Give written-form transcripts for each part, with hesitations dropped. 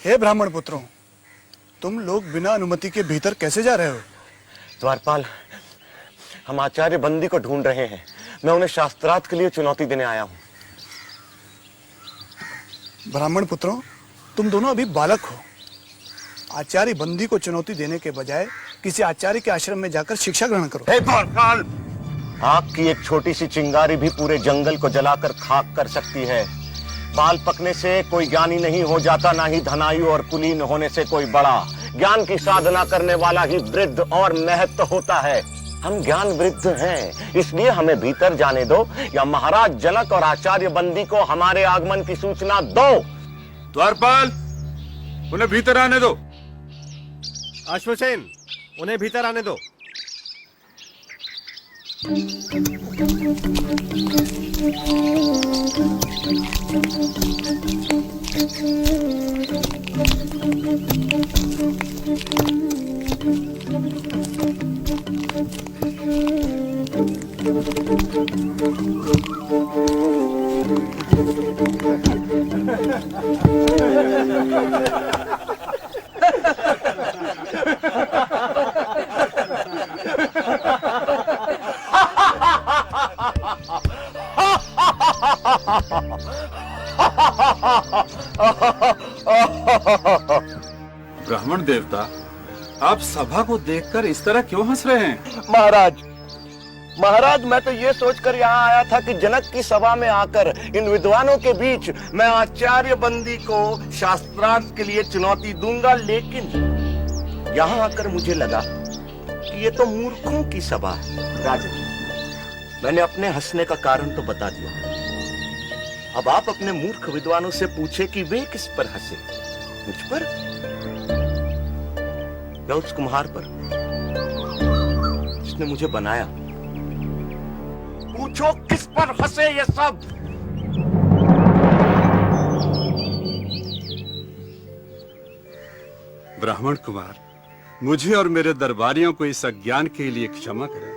हे ब्राह्मण पुत्रों, तुम लोग बिना अनुमति के भीतर कैसे जा रहे हो? द्वारपाल, हम आचार्य बंदी को ढूंढ रहे हैं। मैं उन्हें शास्त्रार्थ के लिए चुनौती देने आया हूं। ब्राह्मण पुत्रों, तुम दोनों अभी बालक हो। आचार्य बंदी को चुनौती देने के बजाय किसी आचार्य के आश्रम में जाकर शिक्षा ग्रहण करो। हे द्वारपाल, आग की एक छोटी सी चिंगारी भी पूरे जंगल को जलाकर खाक कर सकती है। बाल पकने से कोई ज्ञानी नहीं हो जाता, ना ही धनायु और कुलीन होने से कोई बड़ा। ज्ञान की साधना करने वाला ही वृद्ध और महत्व होता है। हम ज्ञान वृद्ध हैं, इसलिए हमें भीतर जाने दो, या महाराज जनक और आचार्य बंदी को हमारे आगमन की सूचना दो। द्वारपाल, उन्हें भीतर आने दो। अश्वसेन, उन्हें भीतर आने दो। ब्राह्मण देवता, आप सभा को देखकर इस तरह क्यों हंस रहे हैं? महाराज, मैं तो ये सोचकर यहाँ आया था कि जनक की सभा में आकर इन विद्वानों के बीच मैं आचार्य बंदी को शास्त्रार्थ के लिए चुनौती दूंगा, लेकिन यहाँ आकर मुझे लगा कि ये तो मूर्खों की सभा है। राजन, मैंने अपने हंसने का कारण तो बता दिया। अब आप अपने मूर्ख विद्वानों से पूछे कि वे किस पर हंसे, मुझ पर या उस कुम्हार पर जिसने मुझे बनाया? पूछो किस पर हंसे ये सब। ब्राह्मण कुमार, मुझे और मेरे दरबारियों को इस अज्ञान के लिए क्षमा करें,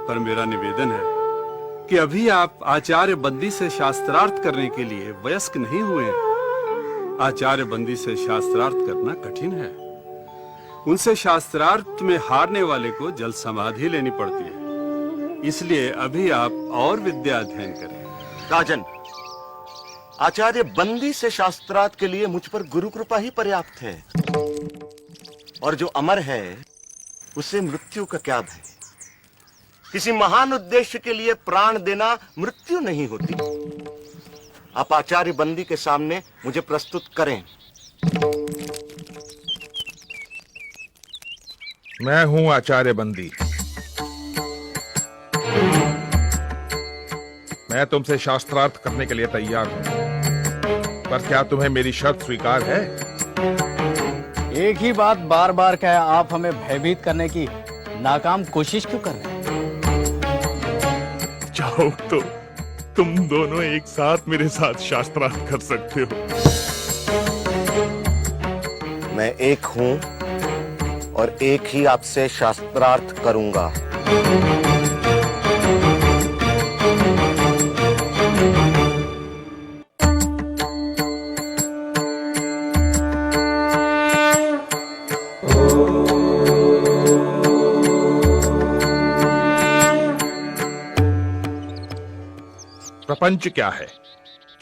पर मेरा निवेदन है कि अभी आप आचार्य बंदी से शास्त्रार्थ करने के लिए वयस्क नहीं हुए हैं। आचार्य बंदी से शास्त्रार्थ करना कठिन है। उनसे शास्त्रार्थ में हारने वाले को जल समाधि लेनी पड़ती है। इसलिए अभी आप और विद्या अध्ययन करें। राजन, आचार्य बंदी से शास्त्रार्थ के लिए मुझ पर गुरु कृपा ही पर्याप्त है, और जो अमर है उसे मृत्यु का क्या भय। किसी महान उद्देश्य के लिए प्राण देना मृत्यु नहीं होती। आप आचार्य बंदी के सामने मुझे प्रस्तुत करें। मैं हूं आचार्य बंदी। मैं तुमसे शास्त्रार्थ करने के लिए तैयार हूं, पर क्या तुम्हें मेरी शर्त स्वीकार है? एक ही बात बार बार कहे आप हमें भयभीत करने की नाकाम कोशिश क्यों कर रहे हैं? चाहो तो तुम दोनों एक साथ मेरे साथ शास्त्रार्थ कर सकते हो। मैं एक हूं और एक ही आपसे शास्त्रार्थ करूंगा। प्रपंच क्या है?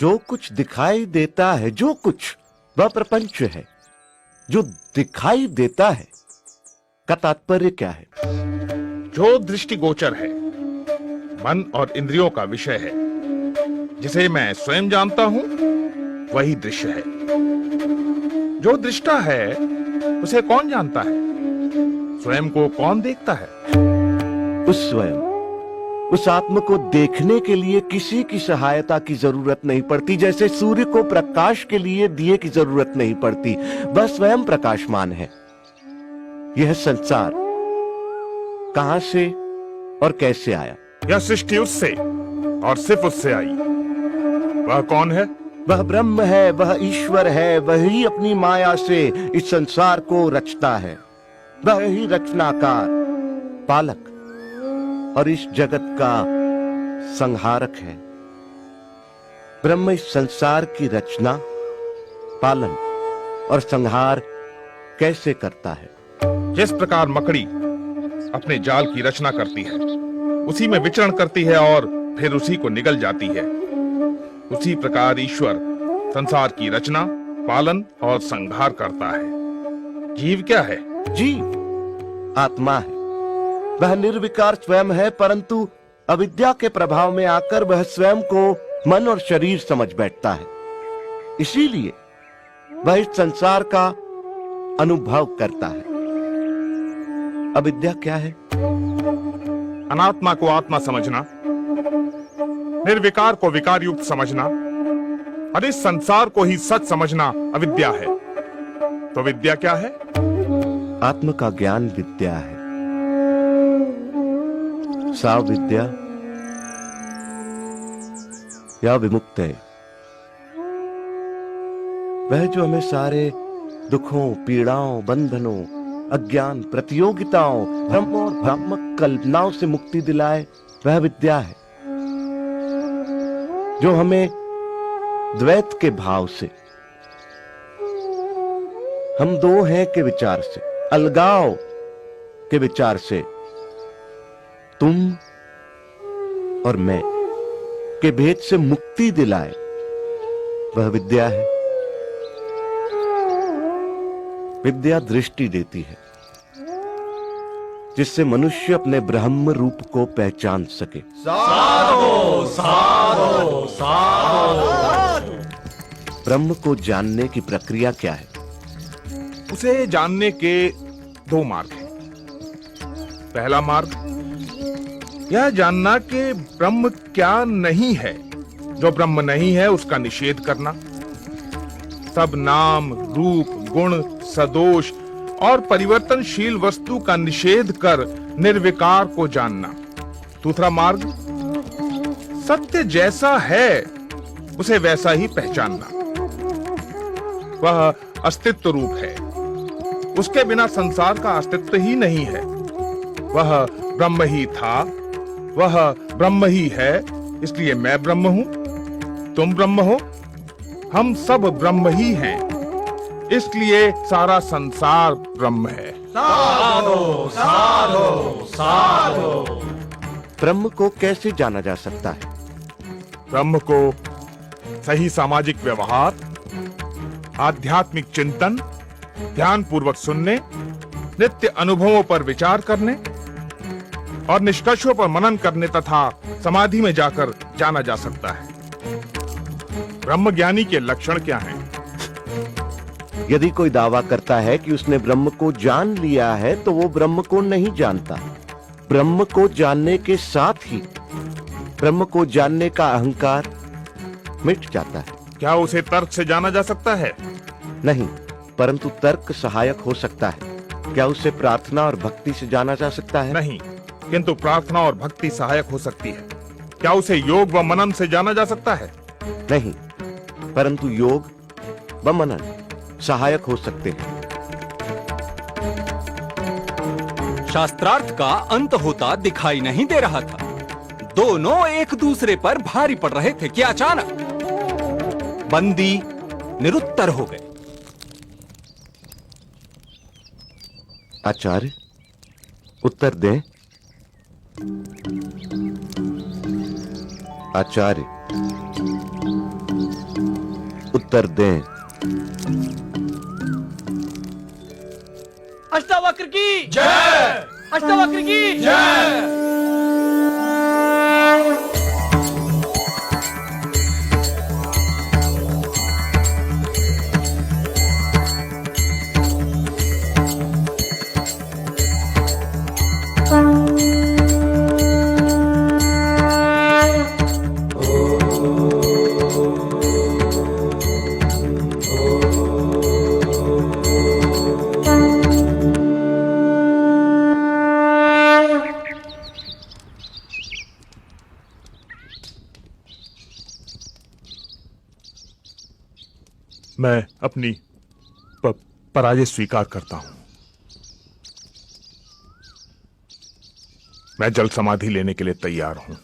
जो कुछ दिखाई देता है, जो कुछ, वह प्रपंच है। जो दिखाई देता है का तात्पर्य क्या है? जो दृष्टिगोचर है, मन और इंद्रियों का विषय है, जिसे मैं स्वयं जानता हूं, वही दृश्य है। जो दृष्टा है उसे कौन जानता है? स्वयं को कौन देखता है? उस स्वयं, उस आत्म को देखने के लिए किसी की सहायता की जरूरत नहीं पड़ती। जैसे सूर्य को प्रकाश के लिए दिए की जरूरत नहीं पड़ती, वह स्वयं प्रकाशमान है। यह संसार कहां से और कैसे आया? यह सृष्टि उससे और सिर्फ उससे आई। वह कौन है? वह ब्रह्म है, वह ईश्वर है। वही अपनी माया से इस संसार को रचता है। वह ही रचनाकार, पालक और इस जगत का संहारक है। ब्रह्म इस संसार की रचना, पालन और संहार कैसे करता है। जिस प्रकार मकड़ी अपने जाल की रचना करती है, उसी में विचरण करती है और फिर उसी को निगल जाती है, उसी प्रकार ईश्वर संसार की रचना, पालन और संहार करता है। जीव क्या है? जीव आत्मा है। वह निर्विकार स्वयं है, परंतु अविद्या के प्रभाव में आकर वह स्वयं को मन और शरीर समझ बैठता है। इसीलिए वह इस संसार का अनुभव करता है। अविद्या क्या है? अनात्मा को आत्मा समझना, निर्विकार को विकार युक्त समझना और इस संसार को ही सच समझना अविद्या है। तो विद्या क्या है? आत्म का ज्ञान विद्या है। सा विद्या या विमुक्त है, वह जो हमें सारे दुखों, पीड़ाओं, बंधनों, अज्ञान, प्रतियोगिताओं, भ्रम और भ्रामक कल्पनाओं से मुक्ति दिलाए, वह विद्या है। जो हमें द्वैत के भाव से, हम दो हैं के विचार से, अलगाव के विचार से, तुम और मैं के भेद से मुक्ति दिलाए, वह विद्या है। विद्या दृष्टि देती है, जिससे मनुष्य अपने ब्रह्म रूप को पहचान सके। साधो साधो साधो। ब्रह्म को जानने की प्रक्रिया क्या है? उसे जानने के दो मार्ग हैं। पहला मार्ग यह जानना कि ब्रह्म क्या नहीं है। जो ब्रह्म नहीं है उसका निषेध करना, सब नाम, रूप, गुण, सदोष और परिवर्तनशील वस्तु का निषेध कर निर्विकार को जानना। दूसरा मार्ग सत्य जैसा है उसे वैसा ही पहचानना। वह अस्तित्व रूप है, उसके बिना संसार का अस्तित्व ही नहीं है। वह ब्रह्म ही था, वह ब्रह्म ही है, इसलिए मैं ब्रह्म हूं, तुम ब्रह्म हो, हम सब ब्रह्म ही हैं, इसलिए सारा संसार ब्रह्म है। साधो साधो साधो। ब्रह्म को कैसे जाना जा सकता है? ब्रह्म को सही सामाजिक व्यवहार, आध्यात्मिक चिंतन, ध्यान पूर्वक सुनने, नित्य अनुभवों पर विचार करने और निष्कर्षों पर मनन करने तथा समाधि में जाकर जाना जा सकता है। ब्रह्मज्ञानी के लक्षण क्या हैं? यदि कोई दावा करता है कि उसने ब्रह्म को जान लिया है, तो वो ब्रह्म को नहीं जानता। ब्रह्म को जानने के साथ ही ब्रह्म को जानने का अहंकार मिट जाता है। क्या उसे तर्क से जाना जा सकता है? नहीं, परंतु तर्क सहायक हो सकता है। क्या उसे प्रार्थना और भक्ति से जाना जा सकता है? नहीं, किंतु प्रार्थना और भक्ति सहायक हो सकती है। क्या उसे योग व मनन से जाना जा सकता है? नहीं, परंतु योग व मनन सहायक हो सकते हैं। शास्त्रार्थ का अंत होता दिखाई नहीं दे रहा था। दोनों एक दूसरे पर भारी पड़ रहे थे कि अचानक बंदी निरुत्तर हो गए। आचार्य, उत्तर दें। आचार्य, उत्तर दें। अष्टावक्र की जय। अष्टावक्र की जय। मैं अपनी पराजय स्वीकार करता हूं। मैं जल समाधि लेने के लिए तैयार हूं।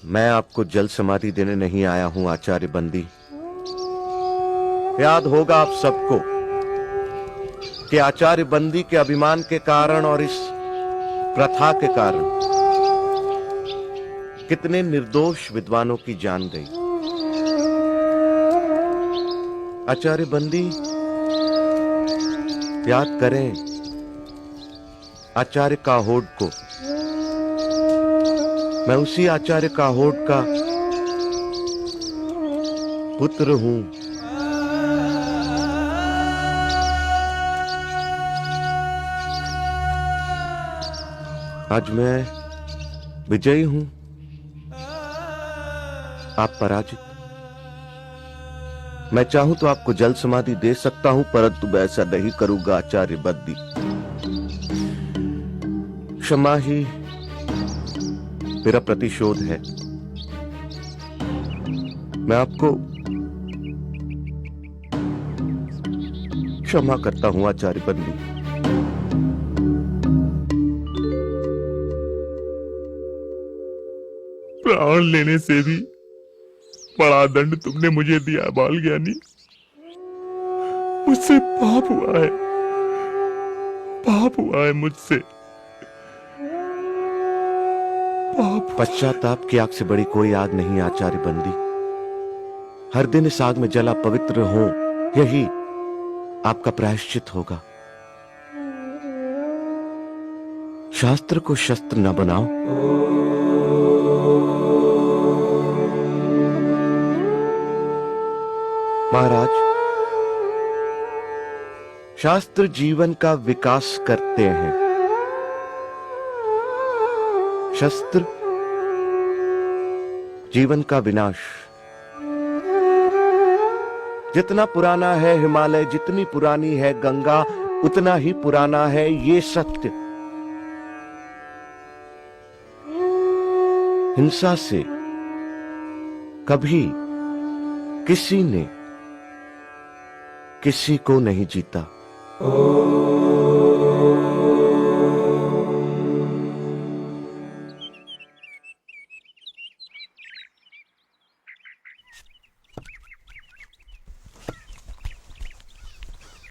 मैं आपको जल समाधि देने नहीं आया हूं आचार्य बंदी। याद होगा आप सबको कि आचार्य बंदी के अभिमान के कारण और इस प्रथा के कारण कितने निर्दोष विद्वानों की जान गई। आचार्य बंदी, याद करें आचार्य काहोड को। मैं उसी आचार्य काहोड का पुत्र हूं। आज मैं विजयी हूं, आप पराजित। मैं चाहूं तो आपको जल समाधि दे सकता हूं, परंतु मैं ऐसा नहीं करूंगा आचार्य बंदी। क्षमा ही मेरा प्रतिशोध है। मैं आपको क्षमा करता हूं आचार्य बंदी। प्राण लेने से भी बड़ा दंड तुमने मुझे दिया बाल ज्ञानी। मुझसे पाप हुआ है, पाप हुआ है मुझसे पाप। पश्चाताप की आग से बड़ी कोई आग नहीं आचार्य बंदी। हर दिन इस आग में जला पवित्र हो, यही आपका प्रायश्चित होगा। शास्त्र को शस्त्र न बनाओ। महाराज, शास्त्र जीवन का विकास करते हैं, शस्त्र जीवन का विनाश। जितना पुराना है हिमालय, जितनी पुरानी है गंगा, उतना ही पुराना है ये सत्य। हिंसा से कभी किसी ने किसी को नहीं जीता।